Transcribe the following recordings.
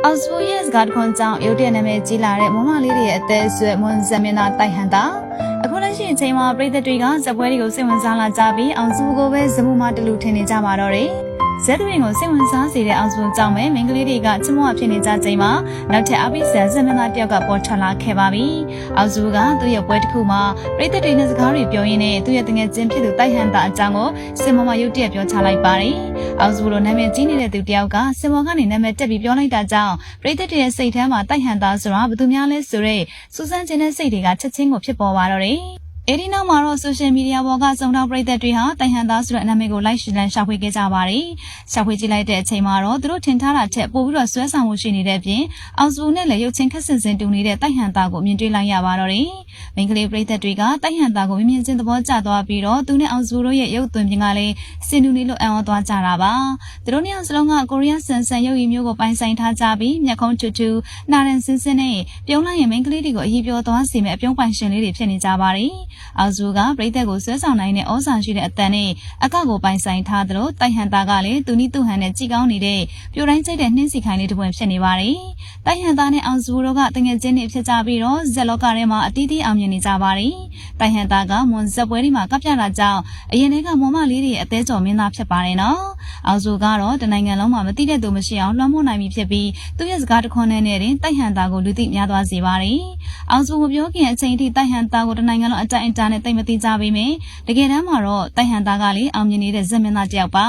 Australia ကခွန်ကြောင့်ရုတ်တရက်နာမည်ကြီးလာတဲ့မမလေးတွေရဲ့အသက်အဆွဲမွန်ဇမင်နာတိုက်ဟန်တာအခုလက်ရှိအချိန်မှာပြည်သက်တွေကဇပွဲတွေကိုစိတ်ဝင်စားလာကြပြီးအောင်စုကိုပဲဇမှုမတလူထင်နေကြပါတော့တယ်ဇက်သွင်းကိုစိတ်ဝင်စားစေတဲ့အောင်စုကြောင့်ပဲမိန်းကလေးတွေကချစ်မွားဖြစ်နေကြချိန်မှာနောက်ထပ်အပိစံဇမင်နာတယောက်ကပေါ်ထွက်လာခဲ့ပါပြီအောင်စုကသူ့ရဲ့ပွဲတစ်ခုမှာပြည်သက်တွေနဲ့စကားတွေပြောရင်းနဲ့သူ့ရဲ့တငယ်ချင်းဖြစ်သူတိုက်ဟန်တာအကြောင်းကိုစင်မောမရုတ်တရက်ပြောချလိုက်ပါတယ်အောင်စုလိုနာမည်ကြီးနေတဲ့သူတယောက်ကစင်မောကနေနာမည်တက်ပြီးပြောလိုက်တာကြောင့်ပြည်သက်တွေရဲ့စိတ်ထဲမှာတိုက်ဟန်တာဆိုတာဘယ်သူများလဲဆိုရဲစူးစမ်းခြင်းနဲ့စိတ်တွေကချက်ချင်းကိုဖြစ်ပေါ်သွားတော့တယ်အဲဒီနောက်မှာတော့ social media ပေါ်ကစုံထောက်ပရိသတ်တွေဟာတိုင်ဟန်သားဆိုတဲ့နာမည်ကိုလိုက်ရှင်းလန်းရှာဖွေခဲ့ကြပါတယ်။ရှာဖွေကြည့်လိုက်တဲ့အချိန်မှာတော့သူတို့ထင်ထားတာချက်ပို့ပြီးတော့ဆွဲဆောင်မှုရှိနေတဲ့အပြင်အောင်စုနဲ့လည်းရုပ်ချင်းခက်ဆင်ဆင်တူနေတဲ့တိုင်ဟန်သားကိုမြင်တွေ့လိုက်ရပါတော့တယ်။မိန်းကလေးပရိသတ်တွေကတိုင်ဟန်သားကိုမြင်ချင်းသဘောကျသွားပြီးတော့သူနဲ့အောင်စုတို့ရဲ့ရုပ်သွင်းပြင်ကလည်းစင်တူနေလို့အံ့ဩသွားကြတာပါ။သူတို့နှစ်ယောက်စလုံးကကိုရီးယားဆန်ဆန်ရုပ်ရည်မျိုးကိုပိုင်ဆိုင်ထားကြပြီးမျက်ခုံးချူချူနာရန်စင်းစင်းနဲ့ပြုံးလိုက်ရင်မိန်းကလေးတွေကိုအည်ပြောသွားစေမဲ့အပြုံးပိုင်ရှင်လေးတွေဖြစ်နေကြပါတယ်။အောင်စုကပရိသတ်ကိုဆွဲဆောင်နိုင်တဲ့ဩဇာရှိတဲ့အတန်နဲ့အကောက်ကိုပိုင်ဆိုင်ထားသလိုတိုက်ဟန်သားကလည်းသူနိသူဟန်နဲ့ကြည်ကောင်းနေတဲ့ပြိုတိုင်းကျိတ်တဲ့နှင်းစီခိုင်လေးတစ်ပွင့်ဖြစ်နေပါတယ်။တိုက်ဟန်သားနဲ့အောင်စုတို့ကတငယ်ချင်းတွေဖြစ်ကြပြီးတော့ဇက်လောကထဲမှာအတီးတီးအောင်မြင်နေကြပါတယ်။တိုက်ဟန်သားကမွန်ဇက်ပွဲဒီမှာကပ်ပြတာကြောင့်အရင်ကမွန်မလေးတွေရဲ့အသေးကြော်မင်းသားဖြစ်ပါတယ်နော်။အောင်စုကတော့တနိုင်ငံလုံးမှာမသိတဲ့သူမရှိအောင်လွှမ်းမိုးနိုင်ပြီဖြစ်ပြီးသူ့ရဲ့စကားတစ်ခွန်းနဲ့တင်တိုက်ဟန်သားကိုလူသိများသွားစေပါတယ်။အောင်စုမပြောခင်အချိန်ထိတိုက်ဟန်သားကိုတနိုင်ငံလုံးအတိုင်းအတာနဲ့တိတ်မသိကြပေမဲ့တကယ်တမ်းမှာတော့တိုက်ဟန်သားကလေအောင်မြင်နေတဲ့ဇက်မင်းသားတယောက်ပါ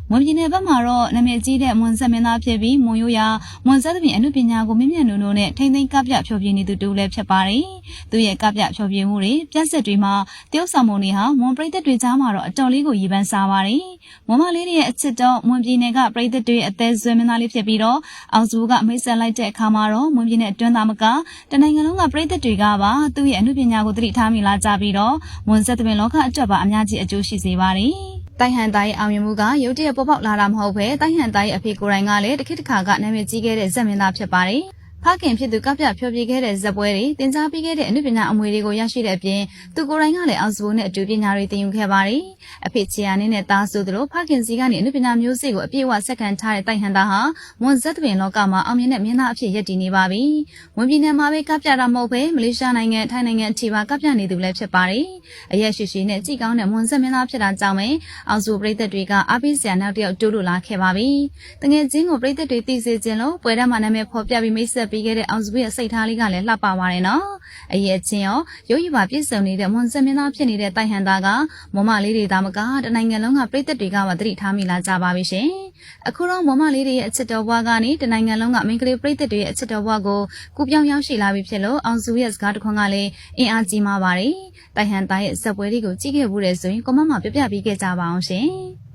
မွန်ပြည်နယ်ဘက်မှာတော့နာမည်ကြီးတဲ့မွန်ဇက်မင်းသားဖြစ်ပြီးမွန်ရိုးရာမွန်ဇက်သမီးအမှုပညာကိုမြင့်မြတ်နိုးနိုးနဲ့ထိမ့်သိမ်းကပြဖြောပြနေသူတူလည်းဖြစ်ပါတယ်သူရဲ့ကပြဖြောပြမှုတွေပြက်ဆက်တွေမှာတရုတ်ဆောင်မုံတွေဟာမွန်ပရိသတ်တွေကြားမှာတော့အတော်လေးကိုရည်ပန်းစားပါတယ်မွန်မလေးတွေရဲ့အချစ်တော့မွန်ပြည်နယ်ကပရိသတ်တွေအသက်ဇွဲမင်းသားလေးဖြစ်ပြီးတော့အောင်စုကမိတ်ဆက်လိုက်တဲ့အခါမှာတော့မွန်ပြည်နယ်အတွင်းသားမကတနိုင်ငံလုံးကပရိသတ်တွေကပါသူ့ရဲ့အမှုပညာကိုသတိထားမိလာကြပြီးတော့မွန်ဇက်သမီးလောကအတွက်ပါအများကြီးအကျိုးရှိစေပါတယ်။တိုင်ဟန်သားရဲ့အောင်မြင်မှုကရုတ်တရက်ပေါ်ပေါက်လာတာမဟုတ်ဘဲတိုင်ဟန်သားရဲ့အဖေကိုယ်တိုင်ကလည်းတစ်ခေတ်တစ်ခါကနာမည်ကြီးခဲ့တဲ့ဇက်မင်းသားဖြစ်ပါတယ်။ဖခင်ဖြစ်သူကပြဖြောပြခဲ့တဲ့ဇက်ပွဲတွေတင် जा ပေးခဲ့တဲ့အမှုပညာအမွေတွေကိုရရှိတဲ့အပြင်သူကိုယ်တိုင်ကလည်းအောင်စုနဲ့အတူပညာတွေသင်ယူခဲ့ပါတယ်။အဖေချီယာနဲ့သားဆိုသလိုဖခင်စီကနေအမှုပညာမျိုးစေ့ကိုအပြည့်အဝဆက်ခံထားတဲ့တိုင်ဟန်သားဟာမွန်ဇက်သမင်လောကမှာအောင်မြင်တဲ့မင်းသားအဖြစ်ရည်တည်နေပါပြီ။မွန်ပြည်နယ်မှာပဲကပြတာမဟုတ်ဘဲမလေးရှားနိုင်ငံထိုင်းနိုင်ငံအထိပါကပြနေသူလည်းဖြစ်ပါတယ်။အရက်ရှိရှိနဲ့ကြည်ကောင်းတဲ့မွန်ဇက်မင်းသားဖြစ်တာကြောင့်ပဲအောင်စုပရိသတ်တွေကအားပေးစရာနောက်တစ်ယောက်တိုးလို့လာခဲ့ပါပြီ။တငယ်ချင်းကိုပရိသတ်တွေသိစေခြင်းလို့ပွဲတန်းမှာနာမည်ဖော်ပြပြီးမိတ်ဆက်ပေးခဲ့တဲ့အောင်စုရဲ့စိတ်ထားလေးကလည်းလှပပါတယ်နော်။အရဲ့ချင်းရောရုပ်ရည်ပါပြည့်စုံနေတဲ့မွန်ဇက်မင်းသားဖြစ်နေတဲ့တိုင်ဟန်သားကမမလေးတွေသားမကတနိုင်ငံလုံးကပရိသတ်တွေကမှသတိထားမိလာကြပါပြီရှင်။အခုတော့မမလေးတွေရဲ့အချစ်တော်ဘွားကနေတနိုင်ငံလုံးကမိန်းကလေးပရိသတ်တွေရဲ့အချစ်တော်ဘွားကိုကူပြောင်းရောက်ရှိလာပြီဖြစ်လို့အောင်စုရဲ့စကားတစ်ခွန်းကလည်းအင်အားကြီးမှာပါတယ်။တိုင်ဟန်သားရဲ့ဇက်ပွဲလေးကိုကြည့်ခဲ့ဘူးတဲ့ဆိုရင်ကွန်မန့်မှာပြပြပေးခဲ့ကြပါအောင်ရှင်။